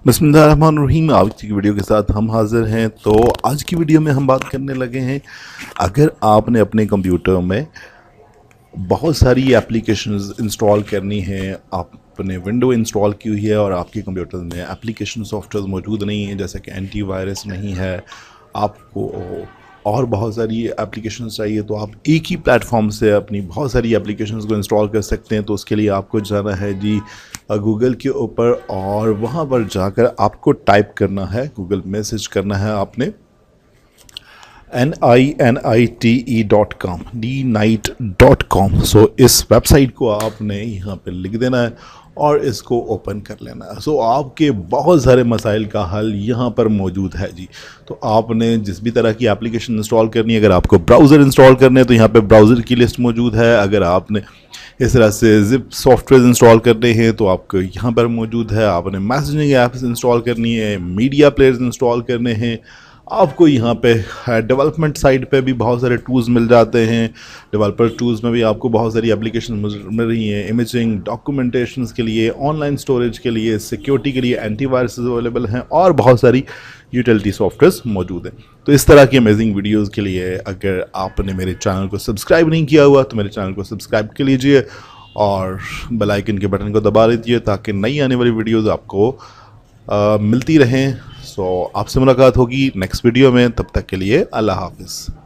बिस्मिल्लाहिर्रहमानिर्रहीम। आज की वीडियो के साथ हम हाजिर हैं। तो आज की वीडियो में हम बात करने लगे हैं, अगर आपने अपने कंप्यूटर में बहुत सारी एप्लीकेशंस इंस्टॉल करनी है, आपने विंडो इंस्टॉल की हुई है और आपके कंप्यूटर में एप्लीकेशन सॉफ्टवेयर मौजूद नहीं है, जैसे कि एंटीवायरस नहीं है, आपको और बहुत सारी एप्लीकेशंस चाहिए, तो आप एक ही प्लेटफॉर्म से अपनी बहुत सारी एप्लीकेशंस को इंस्टॉल कर सकते हैं। तो उसके लिए आपको जाना है जी गूगल के ऊपर, और वहाँ पर जाकर आपको टाइप करना है, गूगल में सर्च करना है आपने NINITE.com dnight.com। सो इस वेबसाइट को आपने यहाँ पे लिख देना है और इसको ओपन कर लेना है। सो आपके बहुत सारे मसाइल का हल यहाँ पर मौजूद है जी। तो आपने जिस भी तरह की एप्लीकेशन इंस्टॉल करनी है, अगर आपको ब्राउज़र इंस्टॉल करने हैं तो यहाँ पे ब्राउज़र की लिस्ट मौजूद है। अगर आपने इस तरह से जिप सॉफ्टवेयर इंस्टॉल करने हैं तो आपको यहाँ पर मौजूद है। आपने मैसेजिंग ऐप्स इंस्टॉल करनी है, मीडिया प्लेयर्स इंस्टॉल करने हैं, आपको यहाँ पे डेवलपमेंट साइड पे भी बहुत सारे टूल्स मिल जाते हैं। डेवलपर टूल्स में भी आपको बहुत सारी एप्लीकेशन मिल रही हैं, इमेजिंग, डॉक्यूमेंटेशंस के लिए, ऑनलाइन स्टोरेज के लिए, सिक्योरिटी के लिए एंटीवायरस अवेलेबल हैं और बहुत सारी यूटिलिटी सॉफ्टवेयर्स मौजूद हैं। तो इस तरह की अमेजिंग वीडियोज़ के लिए अगर आपने मेरे चैनल को सब्सक्राइब नहीं किया हुआ तो मेरे चैनल को सब्सक्राइब कर लीजिए और बेल आइकन के बटन को दबा दीजिए ताकि नई आने वाली वीडियोज़ आपको मिलती रहें। सो आपसे मुलाकात होगी नेक्स्ट वीडियो में, तब तक के लिए अल्लाह हाफिज़।